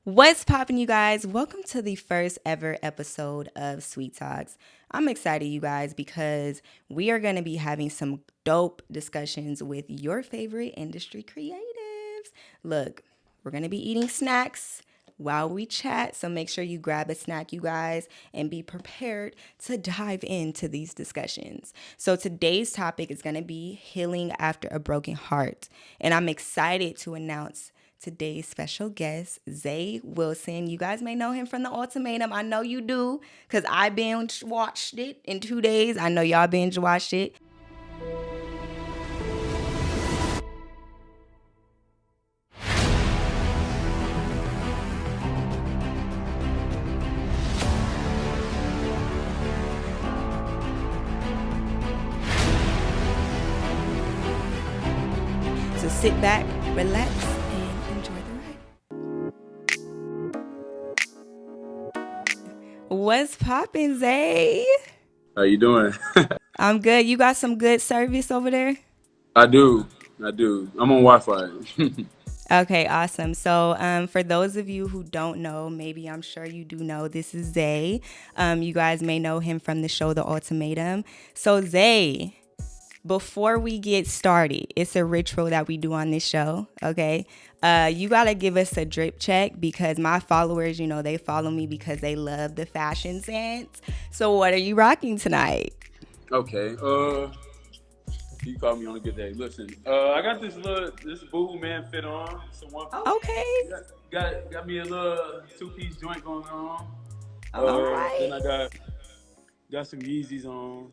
What's poppin', you guys? Welcome to the first ever episode of Sweet Talks. I'm excited, you guys, because we are going to be having some dope discussions with your favorite industry creatives. Look, we're going to be eating snacks while we chat, so make sure you grab a snack, you guys, and be prepared to dive into these discussions. So today's topic is going to be healing after a broken heart, and I'm excited to announce today's special guest, Zay Wilson. You guys may know him from the Ultimatum. I know you do, because I binge watched it in 2 days. I know y'all binge watched it. So sit back, relax, and enjoy the ride. What's poppin', Zay? How you doing? I'm good. You got some good service over there? I do. I do. I'm on Wi-Fi. Okay, awesome. So, for those of you who don't know, maybe I'm sure you do know, this is Zay. You guys may know him from the show The Ultimatum. So, Zay, before we get started, it's a ritual that we do on this show. Okay, you gotta give us a drip check because my followers, they follow me because they love the fashion sense. So, what are you rocking tonight? Okay. You called me on a good day. Listen. I got this Boohoo Man fit on. It's a one piece. Okay, Got me a little two-piece joint going on. all Then right. I got some Yeezys on.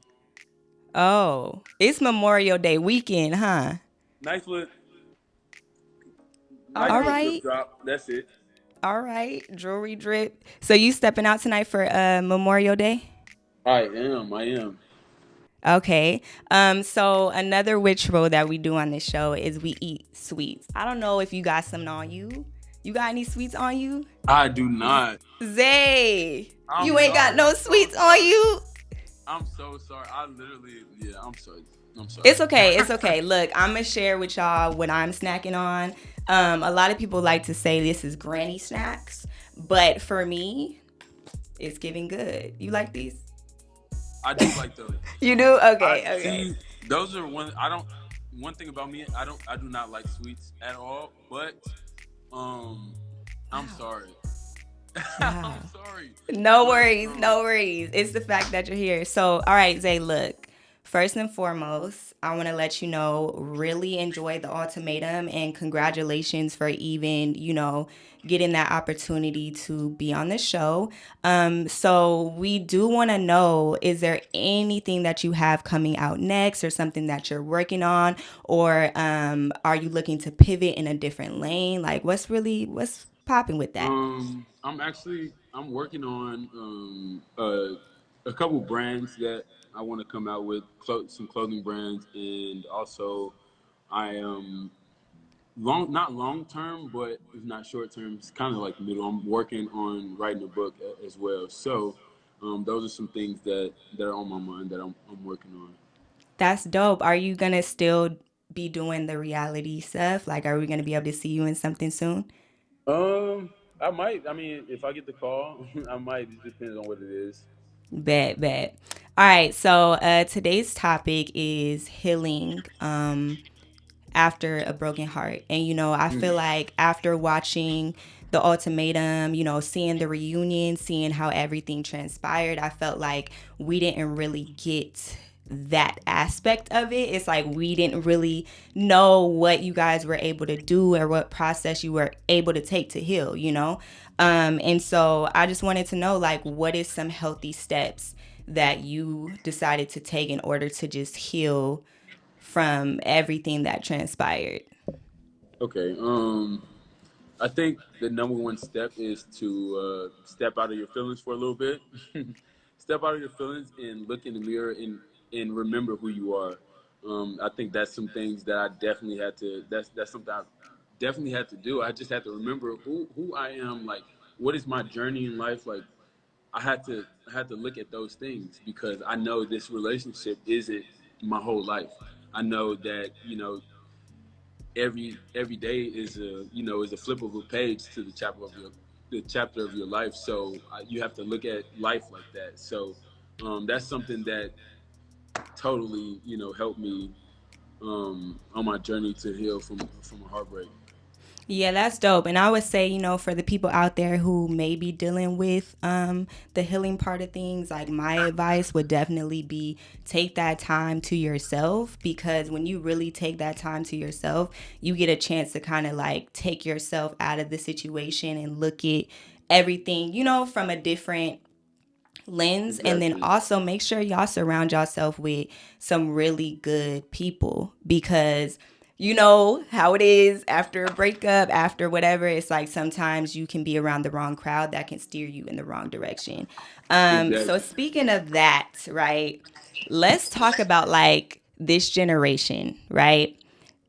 Oh, it's Memorial Day weekend, huh? Nice little All drip right. drop. That's it. All right, jewelry drip. So you stepping out tonight for Memorial Day? I am. I am. Okay. So another ritual that we do on this show is we eat sweets. I don't know if you got some on you. You got any sweets on you? I do not. Zay, I'm you ain't got sorry. no I'm so sweets on sorry. you. I'm so sorry. I literally. Yeah. I'm sorry. I'm sorry. It's okay. It's okay. Look, I'm gonna share with y'all what I'm snacking on. A lot of people like to say this is granny snacks, but for me, it's giving good. You like these? I do like those. You do? I Okay. Okay. see. Those are one. I don't. One thing about me, I don't. I do not like sweets at all. But um, I'm Wow. sorry. I'm Wow. sorry. No But worries, no worries. It's the fact that you're here. So, all right, Zay, look, first and foremost, I want to let you know, really enjoy the ultimatum and congratulations for even, getting that opportunity to be on the show. So we do want to know, is there anything that you have coming out next or something that you're working on? Or are you looking to pivot in a different lane? Like, what's popping with that? I'm working on a couple brands that I want to come out with, some clothing brands, and also I am not long term, but it's not short term. It's kind of like middle. I'm working on writing a book as well. So those are some things that are on my mind that I'm working on. That's dope. Are you gonna still be doing the reality stuff? Like, are we gonna be able to see you in something soon? I might. I mean, if I get the call, I might. It depends on what it is. Bet, bet. All right. So today's topic is healing after a broken heart, and I feel like after watching the ultimatum, seeing the reunion, seeing how everything transpired, I felt like we didn't really get that aspect of it. It's like we didn't really know what you guys were able to do or what process you were able to take to heal. And so I just wanted to know, like, what is some healthy steps that you decided to take in order to just heal from everything that transpired? Okay. I think the number one step is to step out of your feelings for a little bit. Step out of your feelings and look in the mirror and remember who you are. I think that's some things that I definitely had to. That's something I definitely had to do. I just had to remember who I am. Like, what is my journey in life? Like, I had to look at those things because I know this relationship isn't my whole life. I know that every day is a flip of a page to the chapter of the chapter of your life. So you have to look at life like that. So that's something that totally, helped me on my journey to heal from a heartbreak. Yeah, that's dope. And I would say, for the people out there who may be dealing with the healing part of things, like my advice would definitely be take that time to yourself, because when you really take that time to yourself, you get a chance to kind of like take yourself out of the situation and look at everything, from a different lens. And then Exactly. also make sure y'all surround yourself with some really good people, because you know how it is after a breakup, after whatever. It's like sometimes you can be around the wrong crowd that can steer you in the wrong direction. So Exactly. speaking of that, right, let's talk about like this generation, right?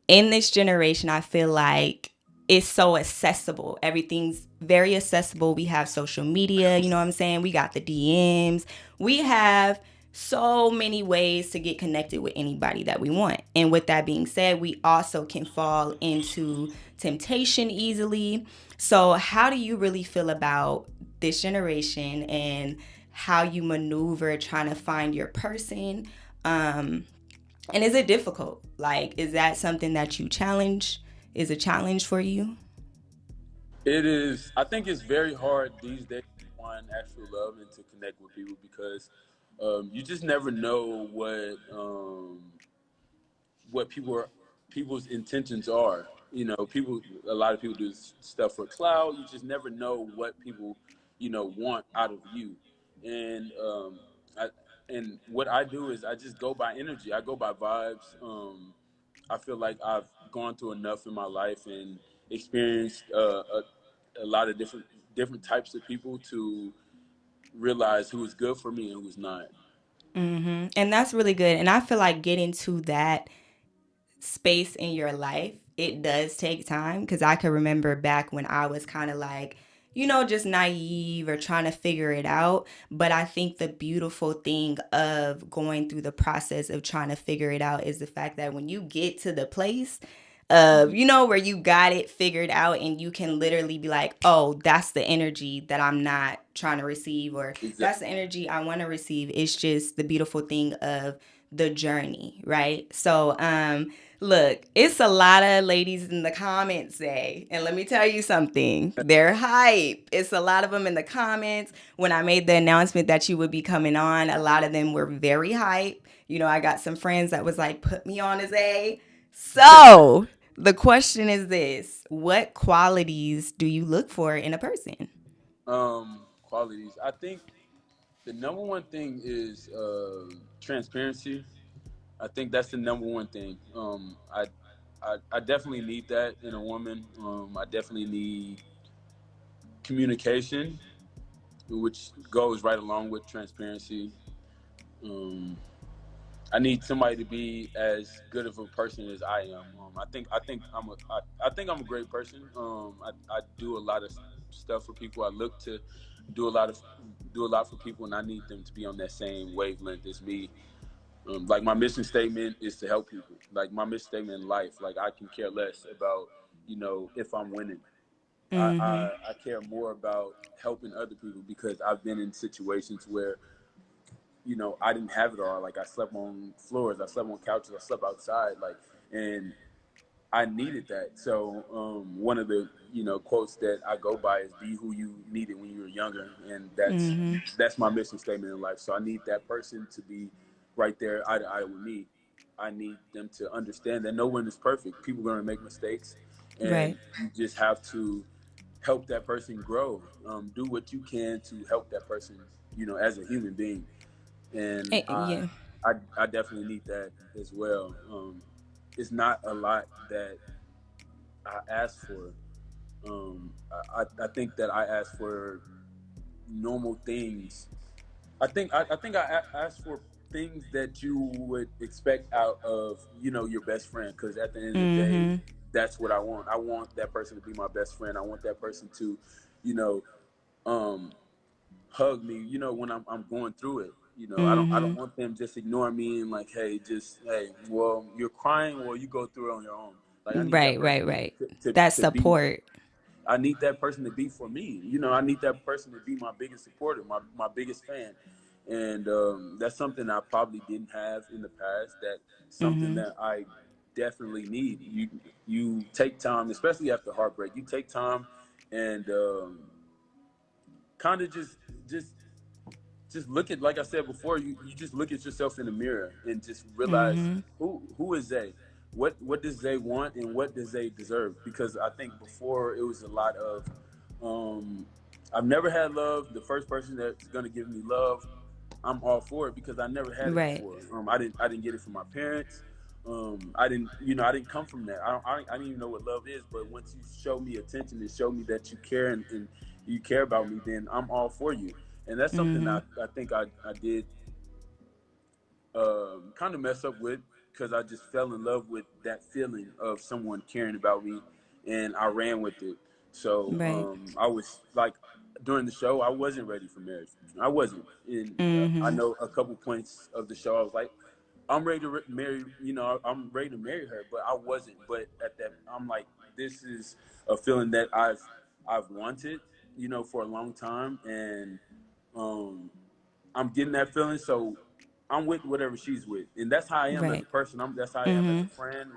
In this generation, I feel like it's so accessible. Everything's very accessible. We have social media, you know what I'm saying? We got the DMs. We have so many ways to get connected with anybody that we want. And with that being said, we also can fall into temptation easily. So, how do you really feel about this generation and how you maneuver trying to find your person? And is it difficult? Like, is that something that you challenge? Is a challenge for you? It is. I think it's very hard these days to find actual love and to connect with people because you just never know what people's intentions are. A lot of people do stuff for clout. You just never know what people, want out of you. And I, and what I do is I just go by energy. I go by vibes. I feel like I've gone through enough in my life and experienced a lot of different types of people to realize who is good for me and who's not. And that's really good. And I feel like getting to that space in your life, it does take time, because I can remember back when I was kind of like, just naive or trying to figure it out. But I think the beautiful thing of going through the process of trying to figure it out is the fact that when you get to the place of, Hmm. where you got it figured out and you can literally be like, oh, that's the energy that I'm not trying to receive, or Exactly. that's the energy I want to receive. It's just the beautiful thing of the journey, right? So, look, it's a lot of ladies in the comments, Zay. And let me tell you something. They're hype. It's a lot of them in the comments. When I made the announcement that you would be coming on, a lot of them were very hype. I got some friends that was like, put me on as A. So the question is this: what qualities do you look for in a person? Qualities. I think the number one thing is transparency. I think that's the number one thing. I definitely need that in a woman. I definitely need communication, which goes right along with transparency. Um, I need somebody to be as good of a person as I am. I think I'm a great person. I do a lot of stuff for people. I look to do a lot of do a lot for people, and I need them to be on that same wavelength as me. Like my mission statement is to help people. Like my mission statement in life, like I can care less about if I'm winning. I care more about helping other people because I've been in situations where I didn't have it all. Like I slept on floors, I slept on couches, I slept outside, and I needed that. So one of the quotes that I go by is "Be who you needed when you were younger," and that's my mission statement in life. So I need that person to be right there eye to eye with me. I need them to understand that no one is perfect. People are going to make mistakes, Right. and you just have to help that person grow. Do what you can to help that person, as a human being. And Yeah. I definitely need that as well. It's not a lot that I ask for. I think that I ask for normal things. I ask for things that you would expect out of your best friend. Because at the end of the day, that's what I want. I want that person to be my best friend. I want that person to, you know, um, hug me, when I'm going through it. I don't want them just ignoring me and like, hey, well, you're crying, well, you go through it on your own. Like I need that Right, right, person right. to That to be support. I need that person to be for me. You know, I need that person to be my biggest supporter, my biggest fan. And that's something I probably didn't have in the past. That something Mm-hmm. that I definitely need. You take time, especially after heartbreak. You take time and kind of just just look at, like I said before, you just look at yourself in the mirror and just realize Mm-hmm. who is Zay, what does Zay want and what does Zay deserve? Because I think before it was a lot of um, I've never had love. The first person that's gonna give me love, I'm all for it because I never had it Right. before. I didn't get it from my parents. I didn't come from that. I didn't even know what love is. But once you show me attention and show me that you care and you care about me, then I'm all for you. And that's something Mm-hmm. I think I did kind of mess up with because I just fell in love with that feeling of someone caring about me, and I ran with it. So Right. I was like, during the show, I wasn't ready for marriage. I wasn't. And I Mm-hmm. know a couple points of the show, I was like, I'm ready to marry. You know, I'm ready to marry her, but I wasn't. But at that, I'm like, this is a feeling that I've wanted, you know, for a long time, and um, I'm getting that feeling. So I'm with whatever she's with, and that's how I am as a Right. person. That's how I am as Mm-hmm. a friend.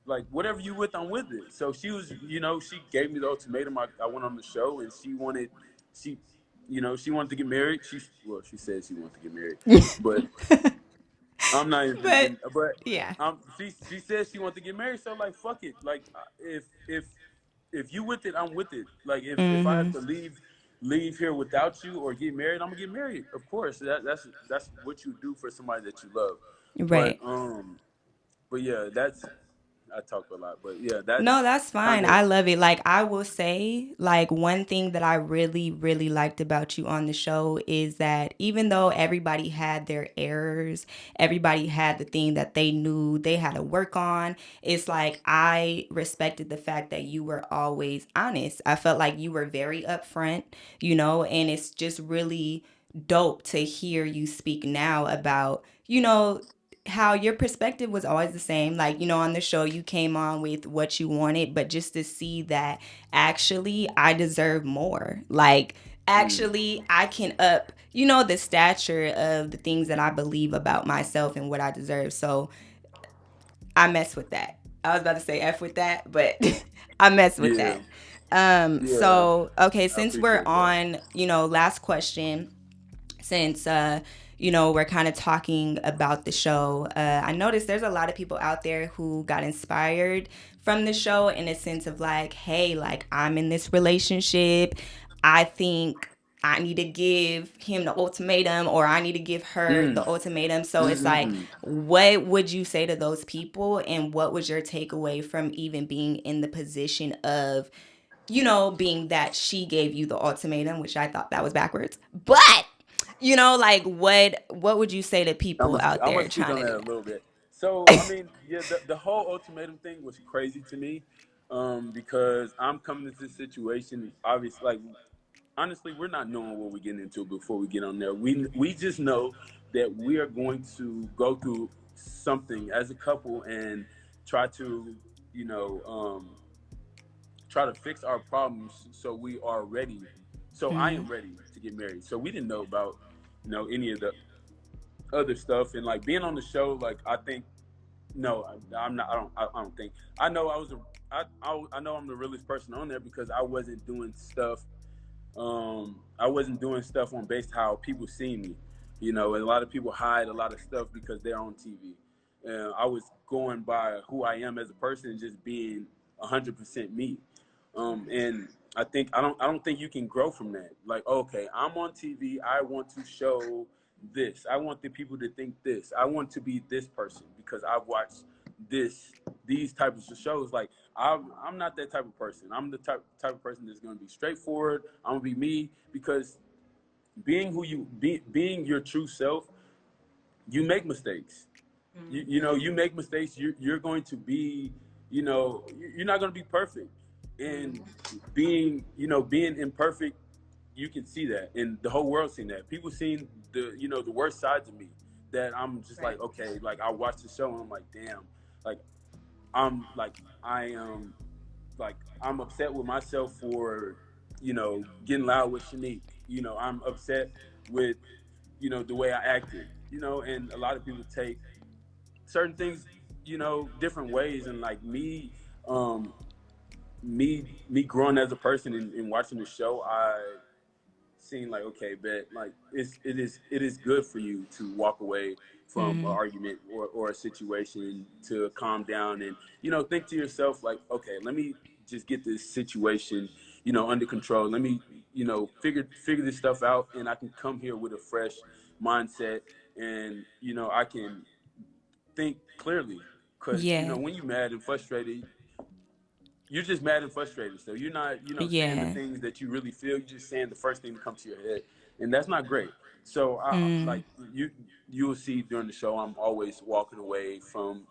Like whatever you with, I'm with it. So she was, you know, she gave me the ultimatum. I went on the show, and she, she wanted to get married. She said she wanted to get married, but I'm not even gonna But get. But yeah. she said she wanted to get married. So like, fuck it. Like if you with it, I'm with it. Like if I have Mm-hmm. to leave here without you or get married, I'm gonna get married. Of course, that's what you do for somebody that you love. But Right. but yeah, that's I talk a lot, but yeah, that's No, that's kind fine. of I love it. Like, I will say, like, one thing that I really, really liked about you on the show is that even though everybody had their errors, everybody had the thing that they knew they had to work on, it's like I respected the fact that you were always honest. I felt like you were very upfront, and it's just really dope to hear you speak now about, how your perspective was always the same. Like, on the show, you came on with what you wanted, but just to see that actually I deserve more. Like, mm, actually, I can up, the stature of the things that I believe about myself and what I deserve. So I mess with that. I was about to say F with that, but I mess with yeah, that. yeah. So, okay, I since we're appreciate that. on, last question, since we're kind of talking about the show, I noticed there's a lot of people out there who got inspired from the show in a sense of like, hey, like, I'm in this relationship, I think I need to give him the ultimatum, or I need to give her Mm, the ultimatum. So it's like, mm-mm-mm. what would you say to those people, and what was your takeaway from even being in the position of, being that she gave you the ultimatum, which I thought that was backwards. But, like, what would you say to I'm people gonna out I'm there gonna speak trying on to do that a that? little bit. So I mean, yeah, the whole ultimatum thing was crazy to me, because I'm coming into this situation. Obviously, like honestly, we're not knowing what we're getting into before we get on there. We just know that we are going to go through something as a couple and try to, you know, try to fix our problems so we are ready. So I Mm-hmm. am ready to get married. So we didn't know about, any of the other stuff, and like being on the show. Like I think no, I'm not. I don't think. I know I was a. I know I'm the realest person on there because I wasn't doing stuff. I wasn't doing stuff on based how people see me. You know, and a lot of people hide a lot of stuff because they're on TV. I was going by who I am as a person and just being 100% me. And I don't think you can grow from that. Like, okay, I'm on TV. I want to show this. I want the people to think this. I want to be this person because I've watched these types of shows. Like, I'm not that type of person. I'm the type of person that's gonna be straightforward. I'm gonna be me because being your true self, you make mistakes. You make mistakes. You're going to be, you're not going to be perfect. And being imperfect, you can see that, and the whole world seen that. People seen the worst sides of me. That I'm just like, Right. okay, like I watch the show and I'm like, damn, like I'm like I am like I'm upset with myself for, getting loud with Shanique. I'm upset with, the way I acted. And a lot of people take certain things, different ways. And like um, me growing as a person and watching the show, I seen like, okay, bet like it is good for you to walk away from an argument or a situation, to calm down and think to yourself like, okay, let me just get this situation under control. Let me figure this stuff out, and I can come here with a fresh mindset, and I can think clearly. Because Yeah. when you're mad and frustrated, you're just mad and frustrated. So you're not, saying the Yeah. things that you really feel. You're just saying the first thing that comes to your head, and that's not great. So I like you will see during the show, I'm always walking away from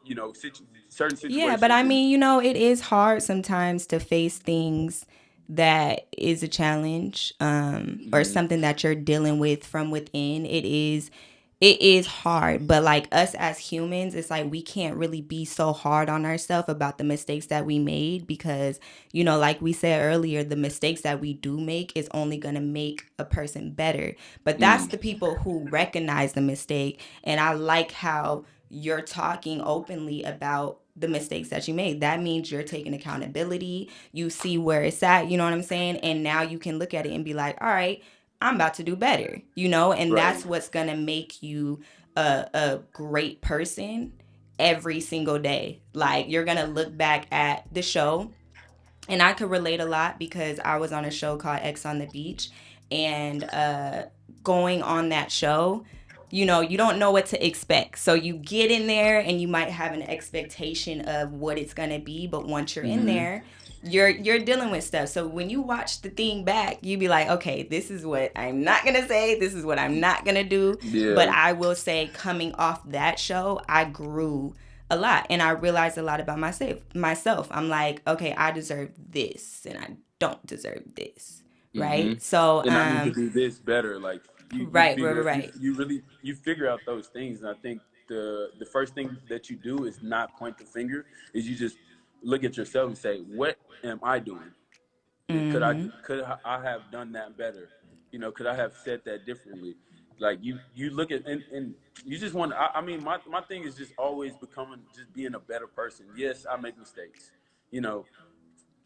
certain Yeah, but situations. I And mean, it is hard sometimes to face things that is a challenge, or mhm, something that you're dealing with from within. It is hard, but like us as humans, it's like we can't really be so hard on ourselves about the mistakes that we made, because like we said earlier, the mistakes that we do make is only going to make a person better. But that's mm, the people who recognize the mistake. And I like how you're talking openly about the mistakes that you made. That means you're taking accountability. You see where it's at, you know what I'm saying? And now you can look at it and be like, all right, I'm about to do better, and right. that's what's gonna make you a great person every single day. Like, you're gonna look back at the show, and I could relate a lot because I was on a show called X on the Beach, and going on that show, you don't know what to expect. So you get in there and you might have an expectation of what it's gonna be, but once you're in Hmm. there, you're dealing with stuff. So when you watch the thing back, you be like, okay, this is what I'm not gonna say, this is what I'm not gonna do. But Yeah. I will say, coming off that show, I grew a lot, and I realized a lot about myself. I'm like, okay, I deserve this and I don't deserve this. Hmm. Right? So And I need to do this better. Like you right, right, right, figure right. you really you figure out those things. And I think the first thing that you do is not point the finger. Is you just look at yourself and say, what am I doing? Could I have done that better? Could I have said that differently? Like you look at, and you just want. I mean, my thing is just always just being a better person. Yes, I make mistakes. You know,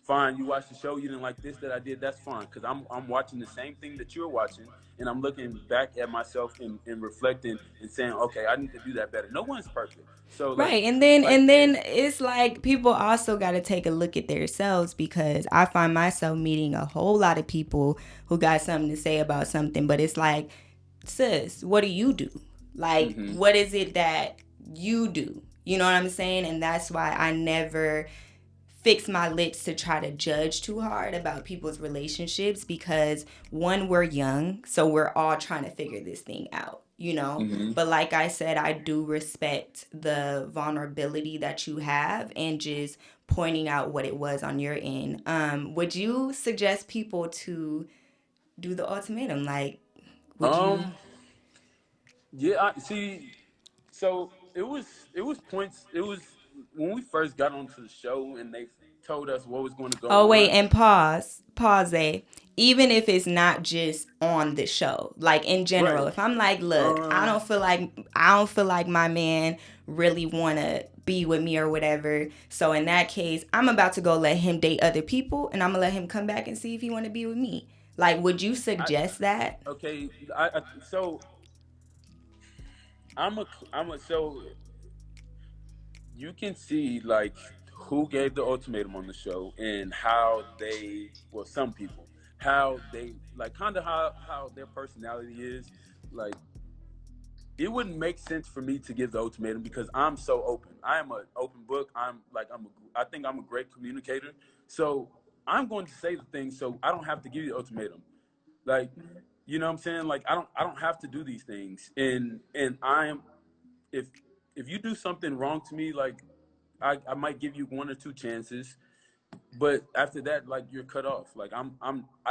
Fine. You watched the show. You didn't like this that I did. That's fine, because I'm watching the same thing that you're watching, and I'm looking back at myself and reflecting and saying, okay, I need to do that better. No one's perfect. So Right. And then like and then it's like people also got to take a look at themselves, because I find myself meeting a whole lot of people who got something to say about something, but it's like, sis, what do you do? Like, hmm what is it that you do? You know what I'm saying? And that's why I never fix my lips to try to judge too hard about people's relationships, because one, we're young, so we're all trying to figure this thing out. hmm But like I said, I do respect the vulnerability that you have, and just pointing out what it was on your end. Would you suggest people to do the ultimatum? Like, would you? um yeah, I see. So it was points. It was when we first got onto the show and they told us what was going to go Oh wait, on. and pause. Even if it's not just on the show, like in general, Right. if I'm like, look, I Um. don't feel like I don't feel like my man really wanna be with me or whatever. So in that case, I'm about to go let him date other people, and I'm gonna let him come back and see if he wanna be with me. Like, would you I suggest that? okay. So I'm a so you can see like who gave the ultimatum on the show and how they, well, some people, how they like kind of how their personality is. Like, it wouldn't make sense for me to give the ultimatum because I'm so open. I am an open book. I think I'm a great communicator. So I'm going to say the things so I don't have to give you the ultimatum. Like, you know what I'm saying? Like, I don't have to do these things. And I am, if if you do something wrong to me, like, I might give you one or two chances, but after that, like, you're cut off. Like, I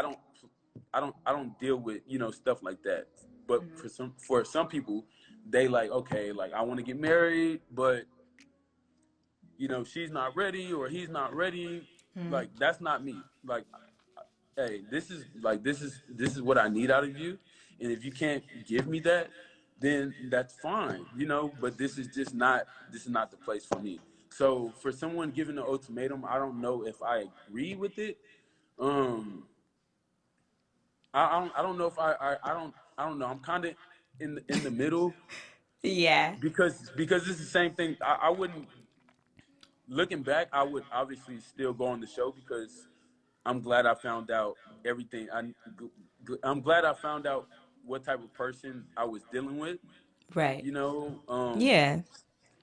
don't deal with stuff like that. But for some people, they like, okay, like, I want to get married, but she's not ready or he's not ready. Like that's not me. Like, hey, this is what I need out of you, and if you can't give me that, then that's fine, you know. But this is not the place for me. So for someone giving an ultimatum, I don't know if I agree with it. Um, I don't know if I don't know. I'm kind of in the middle Yeah. because it's the same thing. I wouldn't looking back. I would obviously still go on the show because I'm glad I found out everything. I'm glad I found out what type of person I was dealing with. Right. You know, Yeah.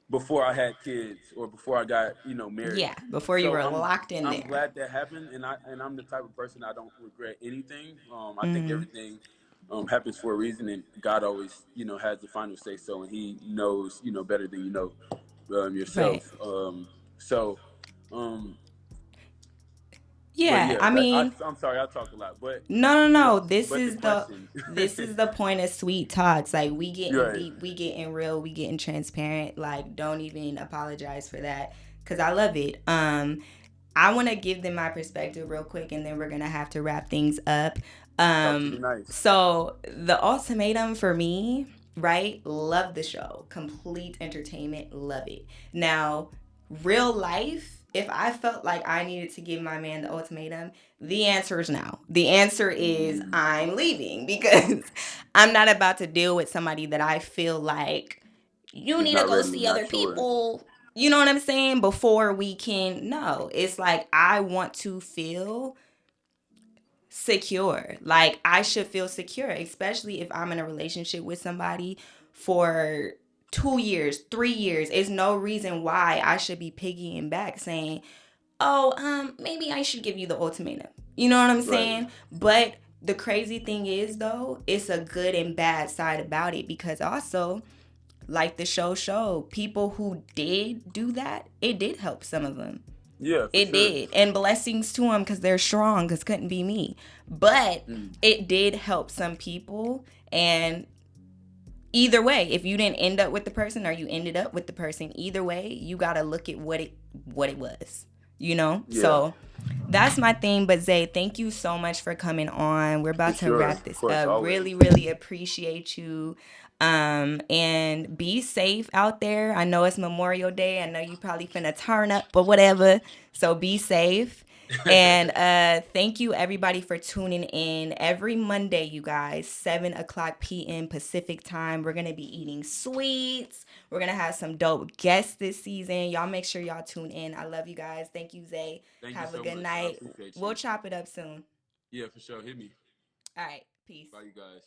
before I had kids or before I got married. Yeah. Before you So were I'm locked in I'm there. glad that happened, and I'm the type of person I don't regret anything. I think everything happens for a reason, and God always has the final say so, and He knows better than Right. yourself. So. Um, but Yeah. yeah, I mean, I'm sorry, I talk a lot, but no, no, but no. but the question, This is the point of sweet talks. Like we getting right? deep, we getting real, we getting transparent. Like don't even apologize for that cuz I love it. I want to give them my perspective real quick and then we're going to have to wrap things up. Talk to me nice. So the ultimatum for me, right? Love the show. Complete entertainment, love it. Now, real life, if I felt like I needed to give my man the ultimatum, the answer is no. The answer is Mm, I'm leaving because I'm not about to deal with somebody that I feel like you it's need to not go ready, see not other sure. people. You know what I'm saying? Before we can, no. It's like I want to feel secure. Like I should feel secure, especially if I'm in a relationship with somebody for 2 years, 3 years. It's no reason why I should be piggying back saying, "Oh, maybe I should give you the ultimatum." You know what I'm Right. saying? But the crazy thing is though, it's a good and bad side about it because also like the show showed, people who did do that, it did help some of them. Yeah, for It sure. did. And blessings to them because they're strong, because couldn't be me. But Mm, it did help some people. And either way, if you didn't end up with the person or you ended up with the person, either way, you got to look at what it was, you know? yeah, So that's my thing. But Zay, thank you so much for coming on. We're for about to sure. wrap Of this course, up. always. Really, really appreciate you. And be safe out there. I know it's Memorial Day. I know you probably finna turn up or whatever. So be safe. And thank you everybody for tuning in every Monday, you guys, 7 o'clock p.m. Pacific time. We're gonna be eating sweets. We're gonna have some dope guests this season. Y'all make sure y'all tune in. I love you guys. Thank you, Zay. Thank you Have a so good much. I night. appreciate We'll you. chop it up soon. Yeah, for sure. Hit me. All right. Peace. Bye, you guys.